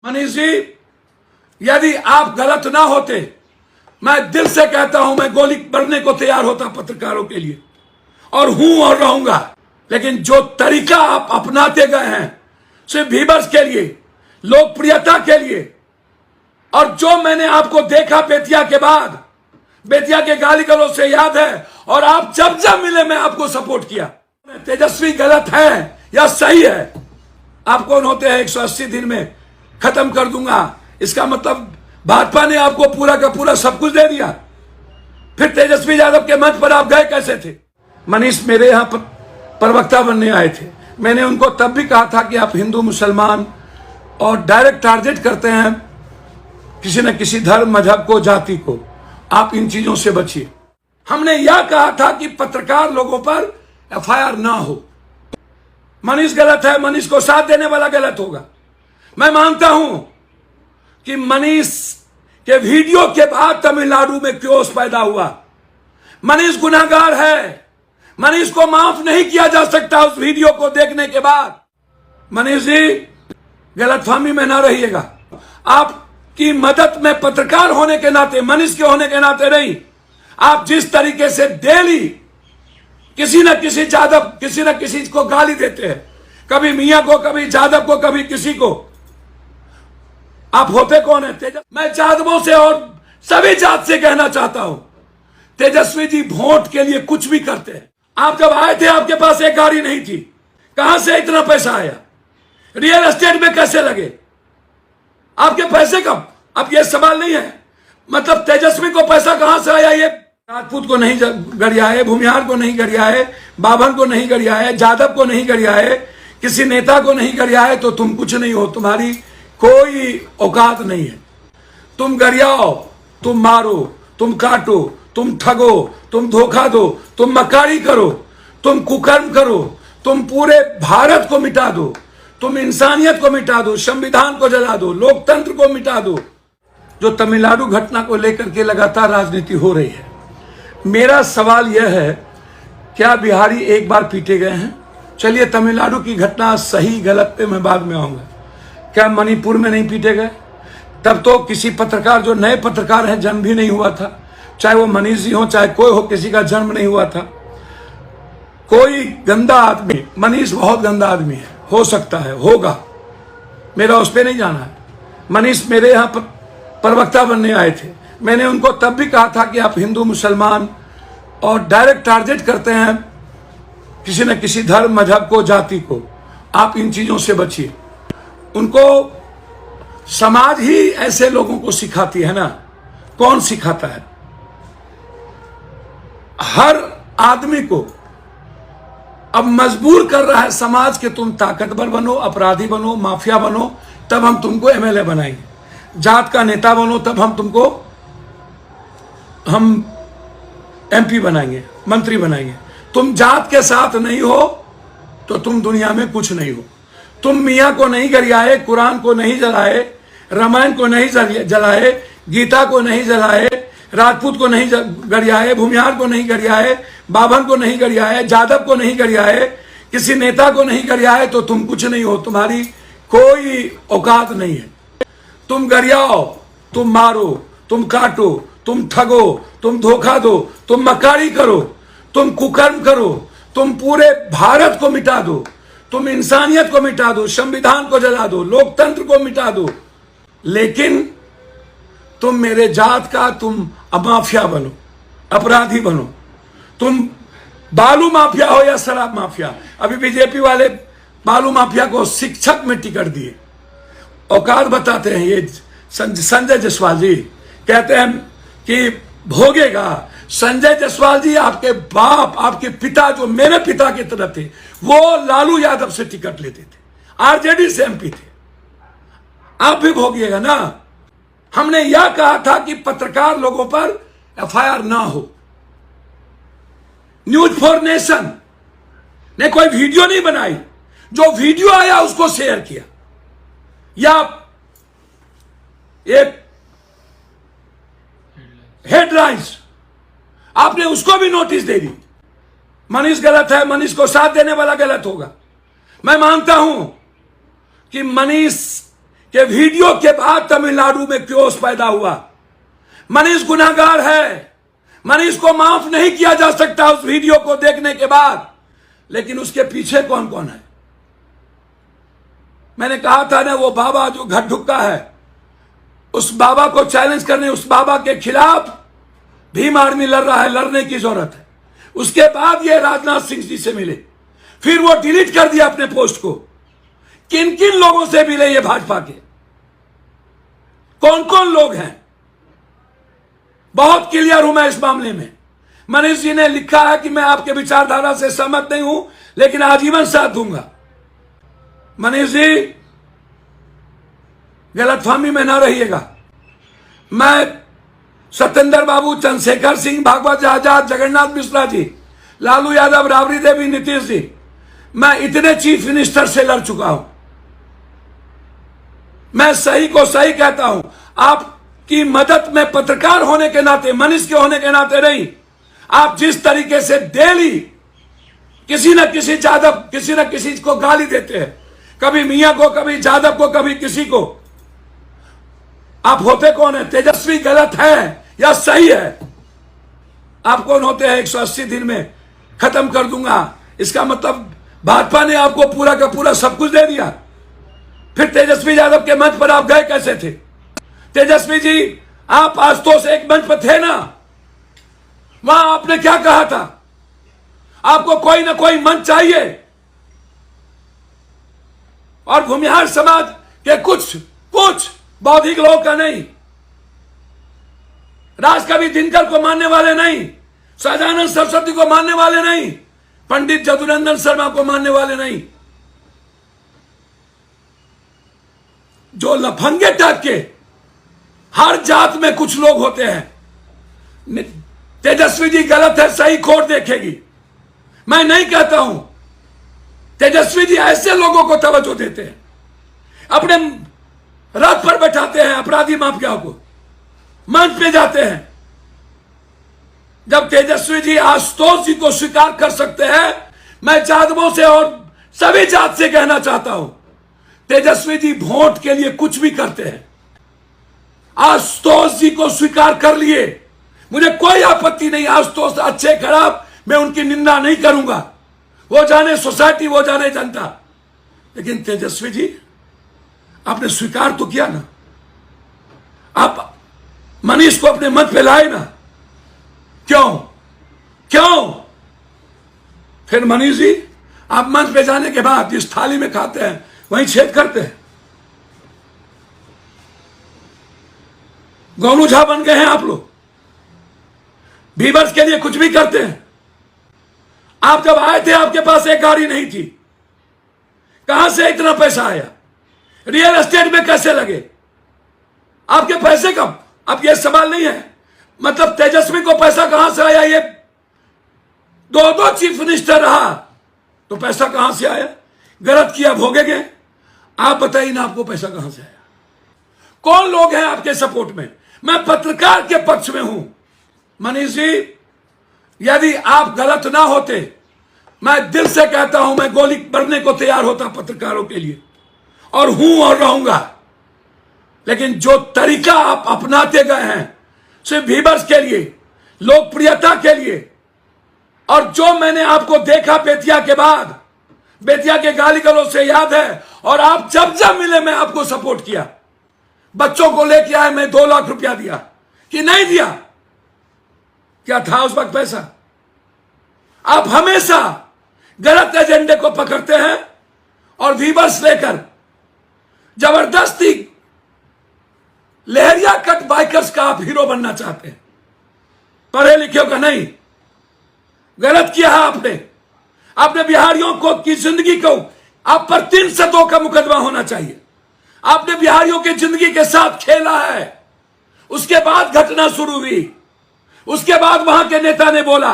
मनीष जी, यदि आप गलत ना होते, मैं दिल से कहता हूं, मैं गोली बढ़ने को तैयार होता पत्रकारों के लिए, और हूं और रहूंगा। लेकिन जो तरीका आप अपनाते गए हैं सिर्फ व्यूअर्स के लिए, लोकप्रियता के लिए, और जो मैंने आपको देखा बेतिया के बाद, बेतिया के गाली गलौज से याद है, और आप जब जब मिले मैं आपको सपोर्ट किया। तेजस्वी गलत है या सही है? आप कौन होते हैं 180 दिन में खत्म कर दूंगा? इसका मतलब भाजपा ने आपको पूरा का पूरा सब कुछ दे दिया। फिर तेजस्वी यादव के मंच पर आप गए कैसे थे? मनीष मेरे यहां प्रवक्ता बनने आए थे। मैंने उनको तब भी कहा था कि आप हिंदू मुसलमान और डायरेक्ट टारगेट करते हैं किसी न किसी धर्म, मजहब को, जाति को। आप इन चीजों से बचिए। हमने यह कहा था कि पत्रकार लोगों पर एफआईआर ना हो। मनीष गलत है, मनीष को साथ देने वाला गलत होगा। मैं मानता हूं कि मनीष के वीडियो के बाद तमिलनाडु में क्योस पैदा हुआ। मनीष गुनाहगार है, मनीष को माफ नहीं किया जा सकता उस वीडियो को देखने के बाद। मनीष जी, गलतफहमी में ना रहिएगा। आपकी मदद में पत्रकार होने के नाते, मनीष के होने के नाते नहीं, आप जिस तरीके से डेली किसी न किसी जादव, किसी न किसी को गाली देते हैं, कभी मियां को, कभी जादव को, कभी किसी को। आप होते कौन है? मैं जादवों से और सभी जात से कहना चाहता हूं, तेजस्वी जी वोट के लिए कुछ भी करते हैं। आप जब आए थे आपके पास एक गाड़ी नहीं थी, कहां से इतना पैसा आया? रियल एस्टेट में कैसे लगे आपके पैसे? कब? अब यह सवाल नहीं है। मतलब तेजस्वी को पैसा कहां से आया? ये राजपूत को नहीं गरिया है, भूमिहार को नहीं गरिया है, बाभन को नहीं गरिया है, जादव को नहीं गरिया है, किसी नेता को नहीं गरिया है, तो तुम कुछ नहीं हो। तुम्हारी कोई औकात नहीं है। तुम गरियाओ, तुम मारो, तुम काटो, तुम ठगो, तुम धोखा दो, तुम मक्कारी करो, तुम कुकर्म करो, तुम पूरे भारत को मिटा दो, तुम इंसानियत को मिटा दो, संविधान को जला दो, लोकतंत्र को मिटा दो। जो तमिलनाडु घटना को लेकर के लगातार राजनीति हो रही है, मेरा सवाल यह है, क्या बिहारी एक बार पीटे गए हैं? चलिए, तमिलनाडु की घटना सही गलत पे मैं बाद में आऊंगा। क्या मणिपुर में नहीं पीटे गए? तब तो किसी पत्रकार, जो नए पत्रकार हैं, जन्म भी नहीं हुआ था। चाहे वो मनीष जी हो, चाहे कोई हो, किसी का जन्म नहीं हुआ था। कोई गंदा आदमी, मनीष बहुत गंदा आदमी है, हो सकता है, होगा, मेरा उस पर नहीं जाना है। मनीष मेरे यहाँ प्रवक्ता बनने आए थे। मैंने उनको तब भी कहा था कि आप हिंदू मुसलमान और डायरेक्ट टारगेट करते हैं किसी न किसी धर्म, मजहब को, जाति को। आप इन चीजों से बचिए। उनको समाज ही ऐसे लोगों को सिखाती है ना। कौन सिखाता है? हर आदमी को अब मजबूर कर रहा है समाज के, तुम ताकतवर बनो, अपराधी बनो, माफिया बनो, तब हम तुमको एमएलए बनाएंगे। जात का नेता बनो, तब हम एमपी बनाएंगे, मंत्री बनाएंगे। तुम जात के साथ नहीं हो तो तुम दुनिया में कुछ नहीं हो। तुम मियाँ को नहीं गरियाए, कुरान को नहीं जलाए, रामायण को नहीं जलाए, गीता को नहीं जलाए, राजपूत को नहीं गरियाए, भूमिहार को नहीं गरियाए, बाभन को नहीं गरियाए, जादव को नहीं गरियाए, किसी नेता को नहीं गरियाए, तो तुम कुछ नहीं हो। तुम्हारी कोई औकात नहीं है। तुम गरियाओ, तुम मारो, तुम काटो, तुम ठगो, तुम धोखा दो, तुम मक्कारी करो, तुम कुकर्म करो, तुम पूरे भारत को मिटा दो, तुम इंसानियत को मिटा दो, संविधान को जला दो, लोकतंत्र को मिटा दो। लेकिन तुम मेरे जात का, तुम माफिया बनो, अपराधी बनो। तुम बालू माफिया हो या शराब माफिया। अभी बीजेपी वाले बालू माफिया को शिक्षक में टिकट दिए। औकात बताते हैं ये संजय जायसवाल जी, कहते हैं कि भोगेगा। संजय जायसवाल जी, आपके बाप, आपके पिता, जो मेरे पिता की तरह थे, वो लालू यादव से टिकट लेते थे, आरजेडी से एमपी थे। आप भी भोगिएगा ना। हमने यह कहा था कि पत्रकार लोगों पर एफआईआर ना हो। न्यूज फॉर नेशन ने कोई वीडियो नहीं बनाई, जो वीडियो आया उसको शेयर किया, या एक हेडलाइंस आपने उसको भी नोटिस दे दी। मनीष गलत है, मनीष को साथ देने वाला गलत होगा। मैं मानता हूं कि मनीष कि वीडियो के बाद तमिलनाडु में क्योस पैदा हुआ। मनीष गुनाहगार है, मनीष को माफ नहीं किया जा सकता उस वीडियो को देखने के बाद, लेकिन उसके पीछे कौन कौन है। मैंने कहा था ना, वो बाबा जो घर ढुक्का है, उस बाबा को चैलेंज करने, उस बाबा के खिलाफ भीम आर्मी लड़ रहा है, लड़ने की जरूरत है। उसके बाद ये राजनाथ सिंह जी से मिले, फिर वो डिलीट कर दिया अपने पोस्ट को। किन किन लोगों से मिले ये भाजपा के, कौन कौन लोग हैं, बहुत क्लियर हूं मैं इस मामले में। मनीष जी ने लिखा है कि मैं आपके विचारधारा से सहमत नहीं हूं, लेकिन आजीवन साथ दूंगा। मनीष जी, गलतफहमी में ना रहिएगा। मैं सत्येंद्र बाबू, चंद्रशेखर सिंह, भागवत आजाद, जगन्नाथ मिश्रा जी, लालू यादव, राबड़ी देवी, नीतीश जी, मैं इतने चीफ मिनिस्टर से लड़ चुका हूं। मैं सही को सही कहता हूं। आपकी मदद में पत्रकार होने के नाते, मनीष के होने के नाते नहीं, आप जिस तरीके से डेली किसी न किसी यादव, किसी न किसी को गाली देते हैं, कभी मियां को, कभी यादव को, कभी किसी को। आप होते कौन है? तेजस्वी गलत है या सही है? आप कौन होते हैं? 180 दिन में खत्म कर दूंगा, इसका मतलब भाजपा ने आपको पूरा का पूरा सब कुछ दे दिया। फिर तेजस्वी यादव के मंच पर आप गए कैसे थे? तेजस्वी जी, आप आशुतोष एक मंच पर थे ना, वहां आपने क्या कहा था? आपको कोई ना कोई मंच चाहिए, और भूमिहार समाज के कुछ बौद्धिक लोग का नहीं, राजकवि दिनकर को मानने वाले नहीं, सहजानंद सरस्वती को मानने वाले नहीं, पंडित जदुनंदन शर्मा को मानने वाले नहीं, जो लफंगे टाइप के हर जात में कुछ लोग होते हैं। तेजस्वी जी गलत है, सही खोट देखेगी। मैं नहीं कहता हूं। तेजस्वी जी ऐसे लोगों को तवज्जो देते हैं, अपने रथ पर बैठाते हैं अपराधी माफिया को, मंच पे जाते हैं। जब तेजस्वी जी आशुतोष जी को स्वीकार कर सकते हैं, मैं यादवों से और सभी जात से कहना चाहता हूं, तेजस्वी जी वोट के लिए कुछ भी करते हैं। आशुतोष जी को स्वीकार कर लिए, मुझे कोई आपत्ति नहीं। आशुतोष अच्छे खराब मैं उनकी निंदा नहीं करूंगा, वो जाने सोसाइटी, वो जाने जनता। लेकिन तेजस्वी जी, आपने स्वीकार तो किया ना, आप मनीष को अपने मंच पे लाए ना, क्यों? फिर मनीष जी, आप मंच पे जाने के बाद जिस थाली में खाते हैं वहीं छेद करते हैं। गोनू झा बन गए हैं आप लोग, व्यूअर्स के लिए कुछ भी करते हैं। आप जब आए थे, आपके पास एक गाड़ी नहीं थी, कहां से इतना पैसा आया? रियल एस्टेट में कैसे लगे? आपके पैसे कब? अब यह सवाल नहीं है, मतलब तेजस्वी को पैसा कहां से आया? ये दो चीफ मिनिस्टर रहा तो पैसा कहां से आया? गलत किया भोगेंगे। आप बताइए ना, आपको पैसा कहां से आया? कौन लोग हैं आपके सपोर्ट में? मैं पत्रकार के पक्ष में हूं। मनीष जी, यदि आप गलत ना होते, मैं दिल से कहता हूं, मैं गोली भरने को तैयार होता पत्रकारों के लिए, और हूं और रहूंगा। लेकिन जो तरीका आप अपनाते गए हैं, सिर्फ व्यूअर्स के लिए, लोकप्रियता के लिए, और जो मैंने आपको देखा बेतिया के बाद, बेतिया के गाली गलौज से याद है, और आप जब जब मिले मैं आपको सपोर्ट किया। बच्चों को लेके आए, मैं 2 लाख रुपया दिया कि नहीं दिया? क्या था उस वक्त पैसा? आप हमेशा गलत एजेंडे को पकड़ते हैं और व्यूअर्स लेकर जबरदस्ती लहरिया कट बाइकर्स का आप हीरो बनना चाहते हैं, पढ़े लिखे का नहीं। गलत किया है आपने बिहारियों को की जिंदगी को, आप पर 302 का मुकदमा होना चाहिए। आपने बिहारियों की जिंदगी के साथ खेला है। उसके बाद घटना शुरू हुई, उसके बाद वहां के नेता ने बोला